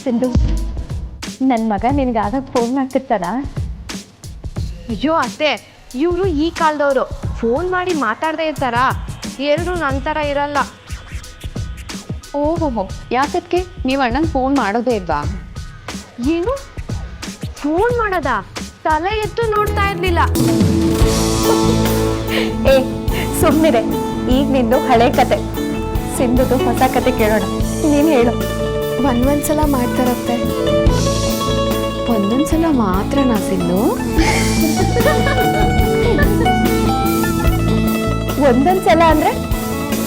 ಸಿಂಧು, ನನ್ನ ಮಗ ನಿನಗಾಗ ಫೋನ್ ಮಾಡ್ತಿರ್ತಾನ? ಅಯ್ಯೋ ಅತ್ತೆ, ಇವರು ಈ ಕಾಲದವರು ಫೋನ್ ಮಾಡಿ ಮಾತಾಡದೇ ಇರ್ತಾರಾ? ಎಲ್ಲರೂ ನನ್ನ ಥರ ಇರಲ್ಲ. ಓಹೋ, ಯಾಕಕ್ಕೆ ನೀವು ಅಣ್ಣಂಗೆ ಫೋನ್ ಮಾಡೋದೇ ಇಲ್ವಾ? ಏನು ಫೋನ್ ಮಾಡೋದಾ? ತಲೆ ಎತ್ತು ನೋಡ್ತಾ ಇರಲಿಲ್ಲ. ಏ ಸುಮ್ಮನಿರೆ, ಈಗ ನಿಂದು ಹಳೆ ಕತೆ. ಸಿಂಧುದು ಹೊಸ ಕತೆ ಕೇಳೋಣ. ನೀನು ಹೇಳು. ಒಂದೊಂದ್ಸಲ ಮಾಡ್ತಾರತ್ತೆ. ಒಂದೊಂದ್ಸಲ ಮಾತ್ರನಾ ಸಿಂಧು? ಒಂದೊಂದ್ಸಲ ಅಂದ್ರೆ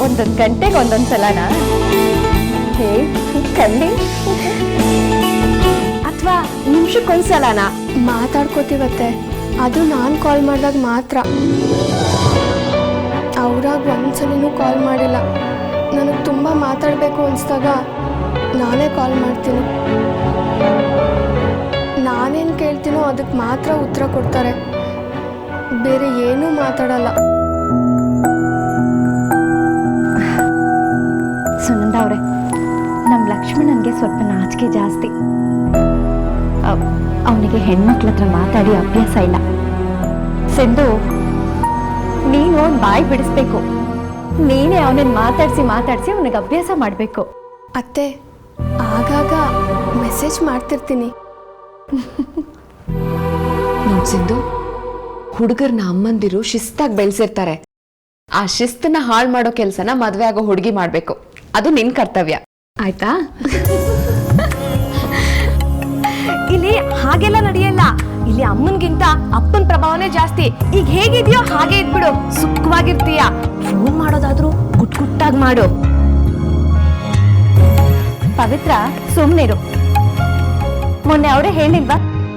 ಒಂದೊಂದು ಗಂಟೆಗೆ ಒಂದೊಂದ್ಸಲನಾ? ಹೇ ಕಳ್ಳಿ. ಅಥವಾ ನಿಮಿಷಕ್ಕೊಂದ್ಸಲನಾ? ಮಾತಾಡ್ಕೋತೀವತ್ತೆ, ಅದು ನಾನು ಕಾಲ್ ಮಾಡಿದಾಗ ಮಾತ್ರ. ಅವ್ರಾಗ ಒಂದ್ಸಲಿನೂ ಕಾಲ್ ಮಾಡಿಲ್ಲ. ನನಗೆ ತುಂಬ ಮಾತಾಡಬೇಕು ಅನಿಸ್ದಾಗ ನಾನೇ ಕಾಲ್ ಮಾಡ್ತೀನಿ. ನಾನೇನು ಕೇಳ್ತೀನೋ ಅದಕ್ಕೆ ಮಾತ್ರ ಉತ್ತರ ಕೊಡ್ತಾರೆ, ಬೇರೆ ಏನೂ ಮಾತಾಡಲ್ಲ. ಸುನಂದ ಅವರೇ, ನಮ್ಮ ಲಕ್ಷ್ಮಣನಿಗೆ ಸ್ವಲ್ಪ ನಾಚಿಕೆ ಜಾಸ್ತಿ. ಅವನಿಗೆ ಹೆಣ್ಮಕ್ಳ ಹತ್ರ ಮಾತಾಡಿ ಅಭ್ಯಾಸ ಇಲ್ಲ. ಸಿಂಧು, ನೀನು ಅವ್ನು ಬಾಯಿ ಬಿಡಿಸ್ಬೇಕು. ನೀನೇ ಅವನನ್ನು ಮಾತಾಡಿಸಿ ಅವನಿಗೆ ಅಭ್ಯಾಸ ಮಾಡಬೇಕು. ಅತ್ತೆ, ಆಗಾಗ ಮೆಸೇಜ್ ಮಾಡ್ತಿರ್ತೀನಿ. ನೋಡ್ ಸಿಂಧು, ಹುಡುಗರ್ನ ಅಮ್ಮಂದಿರು ಶಿಸ್ತಾಗಿ ಬೆಳೆಸಿರ್ತಾರೆ. ಆ ಶಿಸ್ತನ್ನ ಹಾಳು ಮಾಡೋ ಕೆಲಸನ ಮದ್ವೆ ಆಗೋ ಹುಡುಗಿ ಮಾಡ್ಬೇಕು. ಅದು ನಿನ್ ಕರ್ತವ್ಯ, ಆಯ್ತಾ? ಇಲ್ಲಿ ಹಾಗೆಲ್ಲ ನಡೆಯಲ್ಲ. ಇಲ್ಲಿ ಅಮ್ಮನ್ಗಿಂತ ಅಪ್ಪನ ಪ್ರಭಾವನೇ ಜಾಸ್ತಿ. ಈಗ ಹೇಗಿದೆಯೋ ಹಾಗೆ ಇದ್ಬಿಡು, ಸುಖವಾಗಿರ್ತೀಯ. ಫೋನ್ ಮಾಡೋದಾದ್ರೂ ಗುಟ್ಟಾಗಿ ಮಾಡು. ಪವಿತ್ರ, ಸುಮ್ಮನಿರು. ಮೊನ್ನೆ ಅವರೇ ಹೇಳಿಲ್ವಾ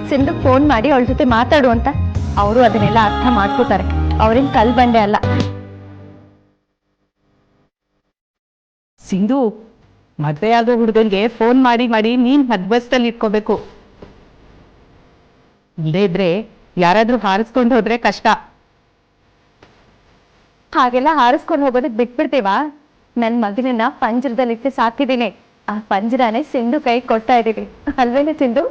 ಸಿಂಧು ಫೋನ್ ಮಾಡಿ ಅವಳ ಜೊತೆ ಮಾತಾಡು ಅಂತ? ಅವರು ಅದನ್ನೆಲ್ಲ ಅರ್ಥ ಮಾಡ್ಕೋತಾರೆ. ಅವ್ರೇನ್ ಕಲ್ ಬಂಡೆ ಅಲ್ಲ. ಸಿಂಧು, ಮದುವೆ ಆಗೋ ಹುಡುಗನ್ಗೆ ಫೋನ್ ಮಾಡಿ ನೀನ್ ಹದ್ಬಸ್ತಲ್ಲಿ ಇಟ್ಕೋಬೇಕು. ಇಲ್ಲದೇ ಇದ್ರೆ ಯಾರಾದ್ರೂ ಹಾರಿಸ್ಕೊಂಡು ಹೋದ್ರೆ ಕಷ್ಟ. ಹಾಗೆಲ್ಲ ಹಾರಿಸ್ಕೊಂಡು ಹೋಗೋದಕ್ಕೆ ಬಿಟ್ಬಿಡ್ತೀವಾ? ನನ್ನ ಮಗನನ್ನ ಪಂಜರದಲ್ಲಿಟ್ಟು ಸಾಕಿದ್ದೀನಿ. ಆ ಪಂಜರಾನೇ ಸಿಂಧು ಕೈ ಕೊಡ್ತಾ ಇದ್ದೀವಿ, ಅಲ್ವೇನೆ ಸಿಂಧು?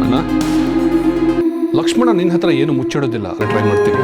ಅಣ್ಣ, ಲಕ್ಷ್ಮಣ ನಿನ್ನ ಹತ್ರ ಏನು ಮುಚ್ಚಿಡೋದಿಲ್ಲ. ಟ್ರೈ ಮಾಡ್ತೀನಿ.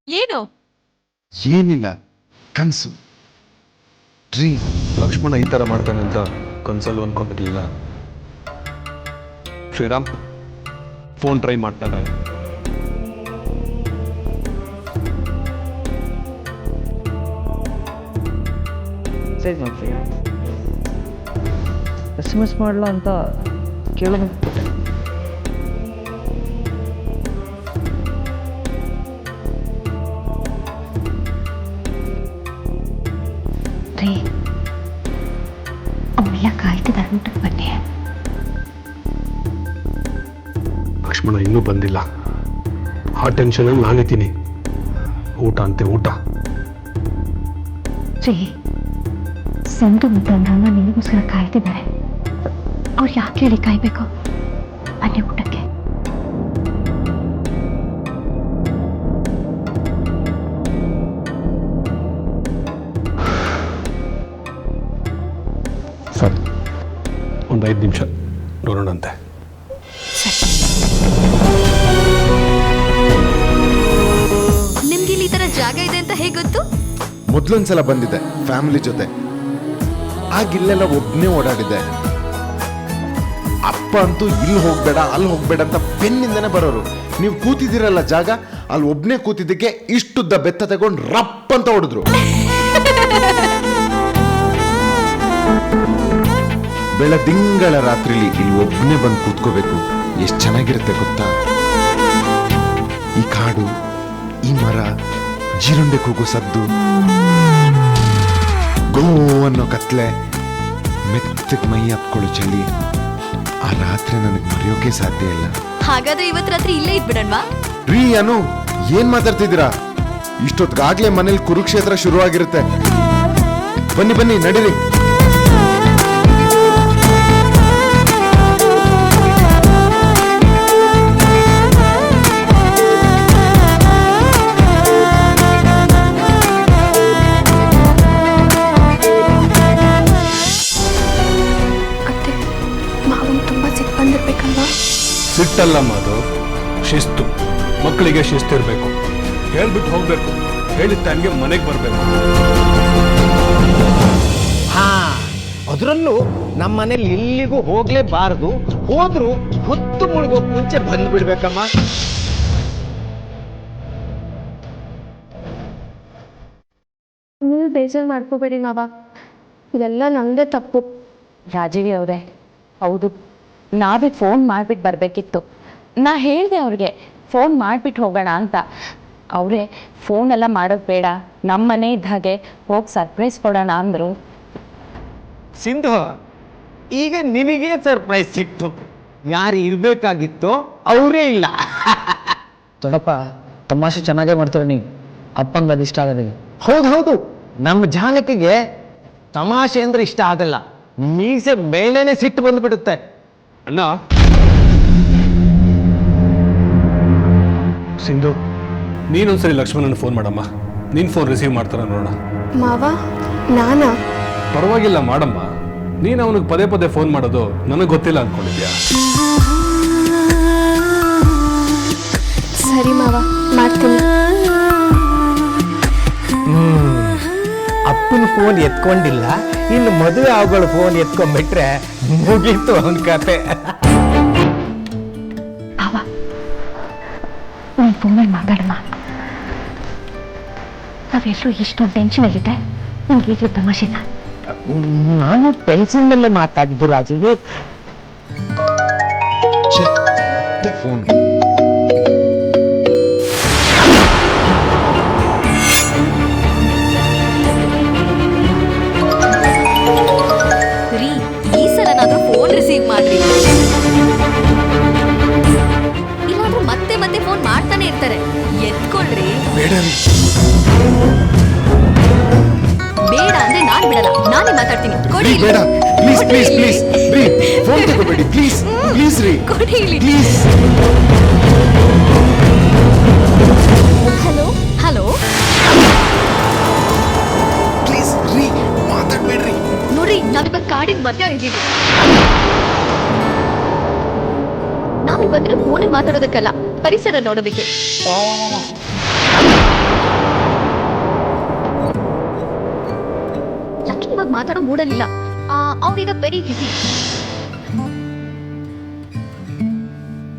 ಏನು ಏನಿಲ್ಲ, ಕನಸು, ಡ್ರೀಮ್. ಲಕ್ಷ್ಮಣ ಈ ಥರ ಮಾಡ್ತಾನೆ ಅಂತ ಕನ್ಸಲ್ಲೂ ಅನ್ಕೊಂಡಿರ್ಲಿಲ್ಲ. ಶ್ರೀರಾಮ್ ಫೋನ್ ಟ್ರೈ ಮಾಡ್ತಾನೆ. SMS ಮಾಡಲ ಅಂತ ಕೇಳೋದು. ರೀ ಅವಳೆಲ್ಲ ಕಾಯ್ತಿದ್ದಾರೆ, ಊಟಕ್ಕೆ ಬನ್ನಿ. ಲಕ್ಷ್ಮಣ ಇನ್ನೂ ಬಂದಿಲ್ಲ. ಆ ಟೆನ್ಷನಲ್ಲಿ ನಾನಿದ್ದೀನಿ. ಊಟ ಅಂತೆ ಊಟ. ರೀ ಸಂತು ಮತ್ತು ಅಮ್ಮ ನಿಮಗೋಸ್ಕರ ಕಾಯ್ತಿದ್ದಾರೆ. ಅವ್ರು ಯಾಕೆ ಹೇಳಿ ಕಾಯ್ಬೇಕು? ಬನ್ನಿ ಊಟಕ್ಕೆ. ಸರಿ, ಒಂದು 5 ನಿಮಿಷ ನೋಡೋಣಂತೆ. ನಿಮ್ಗೆ ಇಲ್ಲಿ ಈ ತರ ಜಾಗ ಇದೆ ಅಂತ ಹೇಗೆ ಗೊತ್ತು? ಮೊದ್ಲೊಂದ್ಸಲ ಬಂದಿದ್ದೆ ಫ್ಯಾಮಿಲಿ ಜೊತೆ. ಆಗಿಲ್ಲೆಲ್ಲ ಒಬ್ನೇ ಓಡಾಡಿದ್ದೆ. ಅಪ್ಪ ಅಂತೂ ಇಲ್ಲಿ ಹೋಗ್ಬೇಡ ಅಲ್ಲಿ ಹೋಗ್ಬೇಡ ಅಂತ ಪೆನ್ನಿಂದನೇ ಬರೋರು. ನೀವು ಕೂತಿದ್ದೀರಲ್ಲ ಜಾಗ, ಅಲ್ಲಿ ಒಬ್ನೇ ಕೂತಿದ್ದಕ್ಕೆ ಇಷ್ಟುದ್ದ ಬೆತ್ತ ತಗೊಂಡು ರಪ್ ಅಂತ ಹೊಡೆದ್ರು. ಬೆಳದಿಂಗಳ ರಾತ್ರಿಲಿ ಇಲ್ಲಿ ಒಬ್ನೇ ಬಂದು ಕೂತ್ಕೋಬೇಕು, ಎಷ್ಟು ಚೆನ್ನಾಗಿರುತ್ತೆ ಗೊತ್ತಾ? ಈ ಕಾಡು, ಈ ಮರ, ಜೀರುಂಡೆ ಕೂಗು ಸದ್ದು, ಗೋ ಅನ್ನೋ ಕತ್ಲೆ, ಮೆತ್ತಗೆ ಮೈ ಹತ್ಕೊಳ್ಳೋ ಚಳಿ. ಆ ರಾತ್ರಿ ನನಗೆ ಮರೆಯೋಕೆ ಸಾಧ್ಯ ಇಲ್ಲ. ಹಾಗಾದ್ರೆ ಇವತ್ತು ರಾತ್ರಿ ಇಲ್ಲೇ ಇದ್ಬಿಡಣ್ವಾ? ರೀ ಅನು, ಏನ್ ಮಾತಾಡ್ತಿದ್ದೀರಾ? ಇಷ್ಟೊತ್ತಿಗಾಗ್ಲೇ ಮನೇಲಿ ಕುರುಕ್ಷೇತ್ರ ಶುರುವಾಗಿರುತ್ತೆ. ಬನ್ನಿ ಬನ್ನಿ ನಡೀರಿ. ಅತ್ತೆ, ಮಾವನ್ ತುಂಬ ಸಿಟ್ಟು ಬಂದಿರ್ಬೇಕಲ್ವಾ? ಸಿಟ್ಟಲ್ಲಮ್ಮ, ಅದು ಶಿಸ್ತು. ಮಕ್ಕಳಿಗೆ ಶಿಸ್ತಿರ್ಬೇಕು. ಹೇಳ್ಬಿಟ್ಟು ಹೋಗ್ಬೇಕು, ಹೇಳಿದ ಟೈಮ್ಗೆ ಮನೆಗೆ ಬರಬೇಕು. ಹಾ, ಅದರಲ್ಲೂ ನಮ್ಮ ಮನೇಲಿ ಎಲ್ಲಿಗೂ ಹೋಗ್ಲೇಬಾರದು. ಹೋದ್ರು ಹೊತ್ತು ಮುಳುಗೋಕ್ ಮುಂಚೆ ಬಂದ್ಬಿಡ್ಬೇಕಮ್ಮ. ನೀವು ಬೇಜಾರು ಮಾಡ್ಕೋಬೇಡಿ ಮಾವ, ಇದೆಲ್ಲ ನನ್ನದೇ ತಪ್ಪು. ರಾಜೀವಿ ಅವರೇ, ಹೌದು, ನಾವೇ ಫೋನ್ ಮಾಡಿಬಿಟ್ಟು ಬರಬೇಕಿತ್ತು. ನಾ ಹೇಳಿದೆ ಅವ್ರಿಗೆ ಫೋನ್ ಮಾಡಿಬಿಟ್ಟು ಹೋಗೋಣ ಅಂತ. ಅವರೇ ಫೋನೆಲ್ಲ ಮಾಡೋದು ಬೇಡ, ನಮ್ಮ ಮನೆ ಇದ್ದ ಹಾಗೆ ಹೋಗಿ ಸರ್ಪ್ರೈಸ್ ಕೊಡೋಣ ಅಂದರು. ಸಿಂಧು, ಈಗ ನಿನಗೆ ಸರ್ಪ್ರೈಸ್ ಸಿಕ್ತು. ಯಾರು ಇರ್ಬೇಕಾಗಿತ್ತು ಅವರೇ ಇಲ್ಲ. ದೊಡ್ಡಪ್ಪ ತಮಾಷೆ ಚೆನ್ನಾಗೇ ಮಾಡ್ತಾರೆ ನೀವು. ಅಪ್ಪಂಗೆ ಅದು ಇಷ್ಟ ಆಗೋದಿಲ್ಲ. ಹೌದು, ನಮ್ಮ ಜಾನಕಿಗೆ ತಮಾಷೆ ಅಂದ್ರೆ ಇಷ್ಟ ಆಗಲ್ಲ. ಮೀಸೆ ಮೇಲೇನೆ ಸಿಟ್ಟು ಬಂದ್ಬಿಡುತ್ತೆ. ಅಣ್ಣ, ಸಿಂಧು, ನೀನೊಂದ್ಸರಿ ಲಕ್ಷ್ಮಣನ ಫೋನ್ ಮಾಡಮ್ಮ. ನೀನು ಫೋನ್ ರಿಸೀವ್ ಮಾಡ್ತಾರ ನೋಡೋಣ. ಮಾವ, ನಾನಾ? ಪರವಾಗಿಲ್ಲ, ಮಾಡಮ್ಮ. ನೀನು ಅವನಿಗೆ ಪದೇ ಪದೇ ಫೋನ್ ಮಾಡೋದು ನನಗೆ ಗೊತ್ತಿಲ್ಲ ಅಂದ್ಕೊಂಡಿದ್ಯಾ? ಸರಿ ಮಾವ, ಮಾಡ್ತೀನಿ. ಅಪ್ಪನ ಫೋನ್ ಎತ್ಕೊಂಡಿಲ್ಲ, ಇನ್ನು ಮದುವೆ ಆಗೋಳು ಫೋನ್ ಎತ್ಕೊಂಡ್ಬಿಟ್ರೆ ಮುಗೀತು ಅವನ ಕತೆ. ಅವ ನೀನು ಫೋನಲ್ಲಿ ಮಾತಾಡಮ್ಮ. ನಾವೆಲ್ಲರೂ ಇಷ್ಟೊಂದು ಟೆನ್ಷನಲ್ಲಿದ್ದೆ, ನಿಮ್ಗೆ ಈಗಲೂ ತಮಾಷೆನ? ನಾನು ಟೆನ್ಷನ್ನಲ್ಲೇ ಮಾತಾಡಿದ್ದು ರಾಜೀವಿ. ಫೋನ್ ರೀ, ಈ ಸಲನಾದ್ರೂ ಫೋನ್ ರಿಸೀವ್ ಮಾಡ್ರಿ. ಇಲ್ಲಾದ್ರೂ ಮತ್ತೆ ಮತ್ತೆ ಫೋನ್ ಮಾಡ್ತಾನೆ ಇರ್ತಾರೆ. ಎತ್ಕೊಳ್ರಿ. ಬೇಡ ರೀ. ಬೇಡ ಅಂದ್ರೆ ನಾನ್ ಬಿಡಲ್ಲ, ನಾನೇ ಮಾತಾಡ್ತೀನಿ. ಕೊಡಿ ರೀ, ಇಲ್ಲಿ. ಬೇಡ, ಪ್ಲೀಸ್ ಕೊಡಿ ಪ್ಲೀಸ್ ಇಲ್ಲಿ. ಪ್ಲೀಸ್ ರೀ, ಫೋನ್ ತಗೋಬೇಡಿ ಪ್ಲೀಸ್ ಪ್ಲೀಸ್ ರೀ, ಕೊಡಿ ಇಲ್ಲಿ. ಪ್ಲೀಸ್. ಹಲೋ ಹಲೋ, ಪ್ಲೀಸ್ ರೀ, ಮಾತಾಡ್ಬೇಡ್ರಿ. ನೋಡ್ರಿ, ನಾವಿವಾಗ ಕಾಡಿನ ಮಧ್ಯ ಇದ್ದೀವಿ. ನಾವಿಲ್ಲಿ ಬಂದ್ರೆ ಫೋನಲ್ಲಿ ಮಾತಾಡೋದಕ್ಕಲ್ಲ, ಪರಿಸರ ನೋಡೋದಕ್ಕೆ. ಲಕ್ಕಿ ಇವಾಗ ಮಾತಾಡೋ ಮೂಡಲಿಲ್ಲ, ಅವ್ರೀಗ ವೆರಿ ಬಿಸಿ.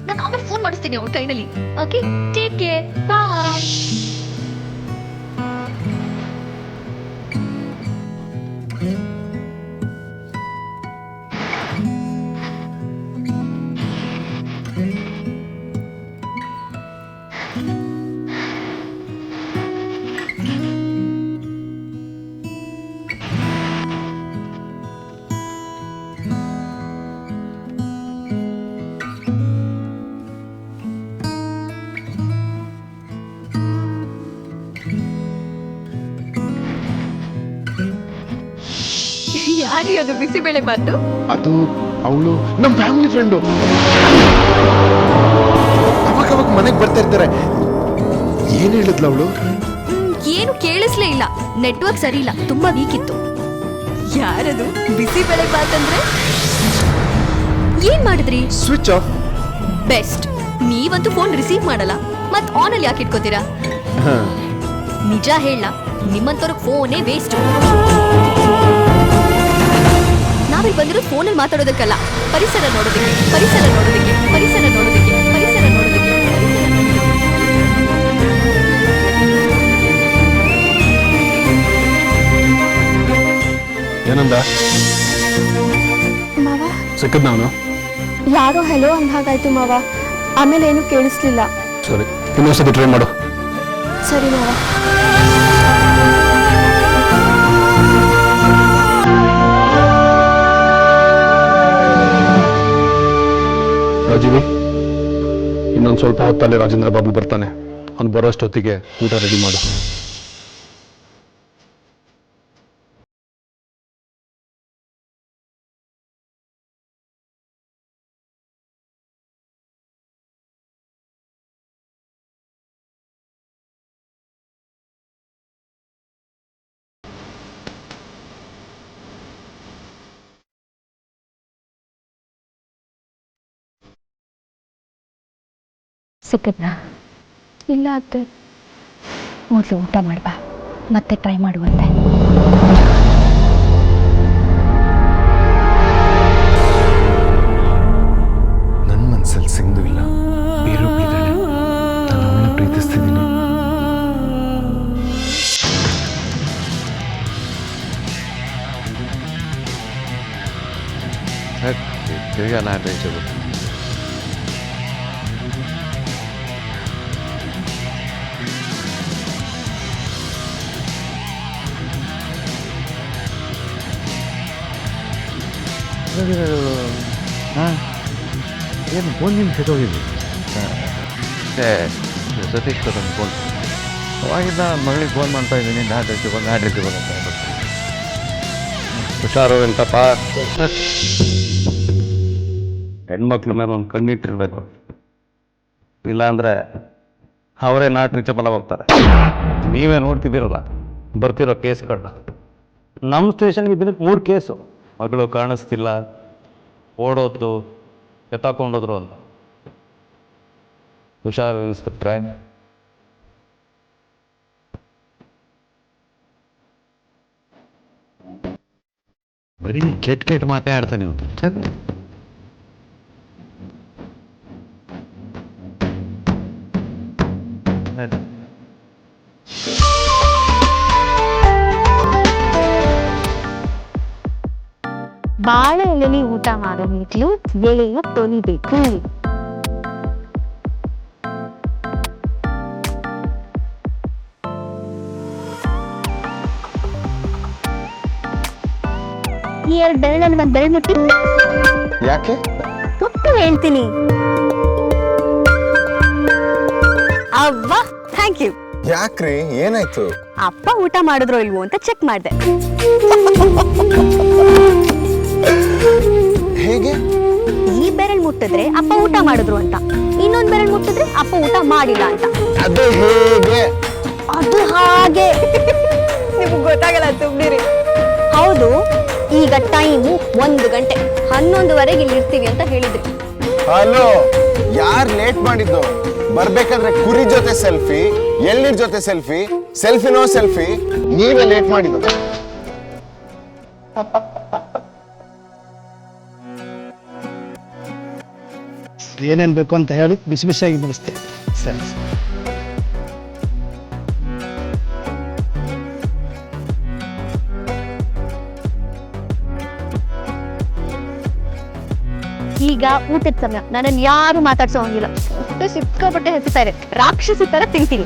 ನಾನು ಆಮೇಲೆ ಫೋನ್ ಮಾಡಿಸ್ತೀನಿ ಅವ್ರ ಕೈನಲ್ಲಿ. ಓಕೆ, ಟೇಕ್ ಕೇರ್, ಬಾಯ್. ಯಾರಿ ಅದು ಬಿಸಿಬೇಳೆ ಬಾತು? ಅದು ಅವಳು ನಮ್ಮ ಫ್ಯಾಮಿಲಿ ಫ್ರೆಂಡು. ಅವಾಗ ಮನೆಗೆ ಬರ್ತಾ ಇರ್ತಾರೆ. ಏನ್ ಹೇಳಿದ್ಲ ಅವಳು? ಏನು ಕೇಳಿಸ್ಲೇ ಇಲ್ಲ, ನೆಟ್ವರ್ಕ್ ಸರಿ ಇಲ್ಲ, ತುಂಬಾ ವೀಕ್ ಇತ್ತು. ಯಾರದು ಬಿಸಿಬೇಳೆ ಬಾತಂದ್ರೆ? ಏನ್ ಮಾಡಿದ್ರಿ? Switch off. ಬೆಸ್ಟ್. ನೀವಂತೂ ಫೋನ್ ರಿಸೀವ್ ಮಾಡಲ್ಲ, ಮತ್ ಆನ್ ಅಲ್ಲಿ ಯಾಕೆ ಇಟ್ಕೋತೀರಾ? ನಿಜ ಹೇಳ, ನಿಮ್ಮಂತವ್ರಿಗೆ ಫೋನೇ ವೇಸ್ಟ್. ನಾವಿಲ್ಲಿ ಬಂದಿರೋದು ಫೋನಲ್ಲಿ ಮಾತಾಡೋದಕ್ಕಲ್ಲ, ಪರಿಸರ ನೋಡೋದಕ್ಕೆ, ಪರಿಸರ ನೋಡೋದಕ್ಕೆ, ಪರಿಸರ ನೋಡೋದಕ್ಕೆ, ಪರಿಸರ ನೋಡೋದಕ್ಕೆ. ಏನಂದ? ಮಾವ, ಸಿಕ್ಕದ್ ನಾನು. ಯಾರೋ ಹೆಲೋ ಅಂದ ಹಾಗಾಯ್ತು ಮಾವ. ಆಮೇಲೆ ಏನು ಕೇಳಿಸ್ಲಿಲ್ಲ. ಸರಿ, ಇನ್ನೊಂದ್ಸತಿ ಟ್ರೈ ಮಾಡು. ಸರಿ ಮಾವ. ರಾಜೀವಿ, ಇನ್ನೊಂದು ಸ್ವಲ್ಪ ಹೊತ್ತಲ್ಲಿ ರಾಜೇಂದ್ರ ಬಾಬು ಬರ್ತಾನೆ. ಅವ್ನು ಬರೋಷ್ಟೊತ್ತಿಗೆ ಊಟ ರೆಡಿ ಮಾಡು. ಸಿಕ್ಕದ್ನಾ? ಇಲ್ಲ ಅತ್ತೆ. ಮೊದಲು ಊಟ ಮಾಡ್ಬಾ, ಮತ್ತೆ ಟ್ರೈ ಮಾಡುವಂತೆ. ನನ್ನ ಮನ್ಸಲ್ಲಿ ಸಿಂಧು ಇಲ್ಲ, ಬೇರೊಬ್ಳಿದ್ದಾಳೆ. ನಾನು ಅವಳನ್ನ ಪ್ರೀತಿಸ್ತಿದ್ದೀನಿ. ತಿರ್ಗಾ ನಾನು ಟೆನ್ಷನ್. ಏನು ಫೋನ್ ನಿಮ್ಮ ಕೆಟ್ಟೋಗಿದ್ವಿ? ಸತೀಶ್ ಕೊಡೋದು ಫೋನ್. ಅವಾಗಿಂದ ಮಗಳಿಗೆ ಫೋನ್ ಮಾಡ್ತಾ ಇದ್ದೀನಿ, ನಾಟ್ ರಿಸೀವ್ ಅಂತ. ಹುಷಾರು ವೆಂಕಟಪ್ಪ. ಹೆಣ್ಮಕ್ಳ ಮೇಲೆ ಒಂದು ಕಣ್ಣಿಟ್ಟಿರ್ಬೇಕು, ಇಲ್ಲಾಂದ್ರೆ ಅವರೇ ನಾಟ್ ರೀಚಬಲ್ ಹೋಗ್ತಾರೆ. ನೀವೇ ನೋಡ್ತಿದ್ದೀರಲ್ಲ ಬರ್ತಿರೋ ಕೇಸ್ಗಳನ್ನ. ನಮ್ಮ ಸ್ಟೇಷನ್ಗೆ ಇದ್ದಿದ್ದಕ್ಕೆ 3 ಕೇಸು. ಮಗಳು ಕಾಣಿಸ್ತಿಲ್ಲ, ಓಡೋದು, ಎತ್ತಾಕೊಂಡೋದ್ರು ಅಂತ. ಹುಷಾರು ಇನ್ಸ್ಪೆಕ್ಟ್ರೆ. ಬರೀ ಕೆಟ್ಟ ಮಾತೇ ಆಡ್ತಾನೆ ನೀವು. ಬಾಳೆ ಎಲೆಲಿ ಊಟ ಮಾಡೋ ಮೀಟ್ಲು ಎಲೆಯ ತೊಲಿಬೇಕು. ಈ 2 ಬೆರಳಲ್ಲಿ ಒಂದು ಬೆರಳು ಮುಟ್ಟಿ. ಯಾಕೆ? ತುಟ್ಟು ಹೇಳ್ತೀನಿ. ಅವ್ವ, ಥ್ಯಾಂಕ್ ಯು. ಯಾಕ್ರಿ, ಏನಾಯ್ತು? ಅಪ್ಪ ಊಟ ಮಾಡಿದ್ರೋ ಇಲ್ವೋ ಅಂತ ಚೆಕ್ ಮಾಡಿದೆ. ಹೇಗೆ? ಈ ಬೆರಳು ಮುಟ್ಟಿದ್ರೆ ಅಪ್ಪ ಊಟ ಮಾಡಿದ್ರು ಅಂತ, ಇನ್ನೊಂದು ಬೆರಳು ಮುಟ್ಟಿದ್ರೆ ಅಪ್ಪ ಊಟ ಮಾಡಿಲ್ಲ ಅಂತ. ಅದು ಹೇಗೆ? ಅದು ಹಾಗೆ. ನಿಮ್ಗೆ ಗೊತ್ತಾಗಲ್ಲ, ಸುಮ್ಮನಿರಿ. ಹೌದು, ಈಗ ಟೈಮು 1 ಗಂಟೆ, 11:15 ಇಲ್ಲಿ ಇರ್ತೀವಿ ಅಂತ ಹೇಳಿದ್ರಿ. ಹಲೋ, ಯಾರ್ ಲೇಟ್ ಮಾಡಿದ್ದು? ಬರ್ಬೇಕಾದ್ರೆ ಕುರಿ ಜೊತೆ ಸೆಲ್ಫಿ, ಎಳ್ನೀರ್ ಜೊತೆ ಸೆಲ್ಫಿ, ಸೆಲ್ಫಿನೋ ಸೆಲ್ಫಿ. ನೀವೇ ಲೇಟ್ ಮಾಡಿದ್ದು. ಏನೇನು ಬೇಕು ಅಂತ ಹೇಳಿ ಬಿಸಿ ಬಿಸಿಯಾಗಿ ಬಡಿಸ್ತೆ. ಸರಿ. ಈಗ ಊಟದ ಸಮಯ, ನನ್ನನ್ನು ಯಾರು ಮಾತಾಡ್ಸೋ ಹಂಗಿಲ್ಲ. ಸಿಕ್ಕಾಪಟ್ಟೆ ಹೆಸಿತಾ ಇದೆ, ರಾಕ್ಷಸಿ ತರ ತಿಂತೀನಿ.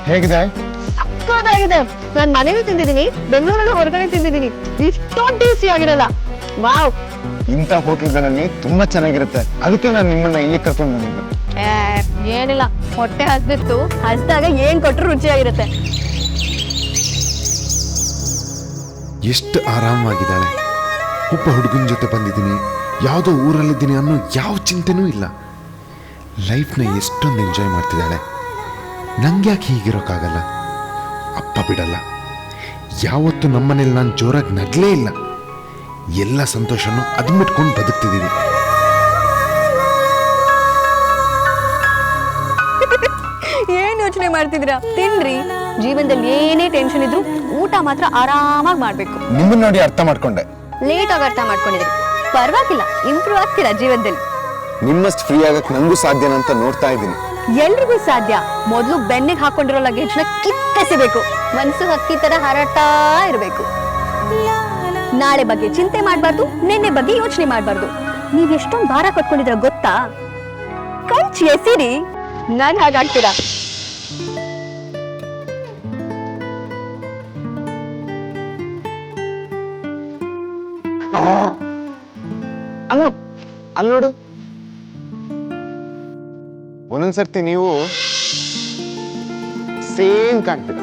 ಹೇಗಿದೆ? ಸಕ್ಕತ್ತಾಗಿದೆ. ನಾನು ಮನೇಲಿ ತಿಂದಿದ್ದೀನಿ, ಬೆಂಗಳೂರಲ್ಲಿ ಹೊರಗಡೆ ತಿಂದಿದ್ದೀನಿ, ಇಷ್ಟೊಂದು ಟೇಸ್ಟಿ ಆಗಿರಲ್ಲ. ವಾವ್, ಇಂಥ ಹೋಟೆಲ್ಗಳಲ್ಲಿ ತುಂಬಾ ಚೆನ್ನಾಗಿರುತ್ತೆ. ಅದಕ್ಕೆ ನಾನು ನಿಮ್ಮನ್ನ ಇಲ್ಲಿ ಕರ್ಕೊಂಡು ಬಂದಿದ್ದು. ಏನಿಲ್ಲ, ಹೊಟ್ಟೆ ಹಸ್ದಿತ್ತು, ಹಸ್ದಾಗ ಏನ್ ಕೊಟ್ರು ರುಚಿಯಾಗಿರುತ್ತೆ. ಎಷ್ಟು ಆರಾಮವಾಗಿದ್ದಾಳೆ. ಒಬ್ಬ ಹುಡುಗನ ಜೊತೆ ಬಂದಿದ್ದೀನಿ, ಯಾವುದೋ ಊರಲ್ಲಿದ್ದೀನಿ ಅನ್ನೋ ಯಾವ ಚಿಂತೆನೂ ಇಲ್ಲ. ಲೈಫ್ನ ಎಷ್ಟೊಂದು ಎಂಜಾಯ್ ಮಾಡ್ತಿದ್ದಾಳೆ. ನಂಗೆ ಯಾಕೆ ಹೀಗಿರೋಕ್ಕಾಗಲ್ಲ? ಅಪ್ಪ ಬಿಡಲ್ಲ. ಯಾವತ್ತು ನಮ್ಮನೇಲಿ ನಾನು ಜೋರಾಗಿ ನಗ್ಲೇ ಇಲ್ಲ. ಎಲ್ಲ ಸಂತೋಷನೂ ಅದ್ಮಿಟ್ಕೊಂಡು ಬದುಕ್ತಿದ್ದೀವಿ. ಏನ್ ಯೋಚನೆ ಮಾಡ್ತಿದ್ದೀರಾ? ತಿನ್ರಿ. ಜೀವನದಲ್ಲಿ ಏನೇ ಟೆನ್ಷನ್ ಇದ್ರು ಊಟ ಮಾತ್ರ ಆರಾಮಾಗಿ ಮಾಡ್ಬೇಕು. ನಿಮ್ಮನ್ನ ನೋಡಿ ಅರ್ಥ ಮಾಡ್ಕೊಂಡೆ. ಲೇಟ್ ಆಗಿ ಅರ್ಥ ಮಾಡ್ಕೊಂಡಿದ್ರಿ, ಪರವಾಗಿಲ್ಲ, ಇಂಪ್ರೂವ್ ಆಗ್ತೀರಾ ಜೀವನದಲ್ಲಿ. ನಿಮ್ಮಷ್ಟು ಫ್ರೀ ಆಗಕ್ ನಂಗೂ ಸಾಧ್ಯನಾ ಅಂತ ನೋಡ್ತಾ ಇದ್ದೀನಿ. ಎಲ್ರಿಗೂ ಸಾಧ್ಯ. ಮೊದಲು ಬೆನ್ನಿಗೆ ಹಾಕೊಂಡಿರೋ ಲಗೇಜ್ನ ಕಿತ್ತೆಸಿಬೇಕು. ಮನ್ಸು ಹಕ್ಕಿ ತರ ಹಾರಾಡ್ತಾ ಇರಬೇಕು. ನಾಳೆ ಬಗ್ಗೆ ಚಿಂತೆ ಮಾಡಬಾರ್ದು, ನಿನ್ನೆ ಬಗ್ಗೆ ಯೋಚನೆ ಮಾಡಬಾರ್ದು. ನೀವ್ ಎಷ್ಟೊಂದು ಭಾರ ಕಟ್ಕೊಂಡಿದ್ರ ಗೊತ್ತಾ? ಕೌಚ್ ಎಸಿರಿ, ನಾನ್ ಹಾಗಾಗ್ತೀರಾ? ಅಲ್ಲಿ ನೋಡು, ಒಂದೊಂದ್ಸರ್ತಿ ನೀವು ಸೇಮ್ ಕಾಣ್ತೀರ.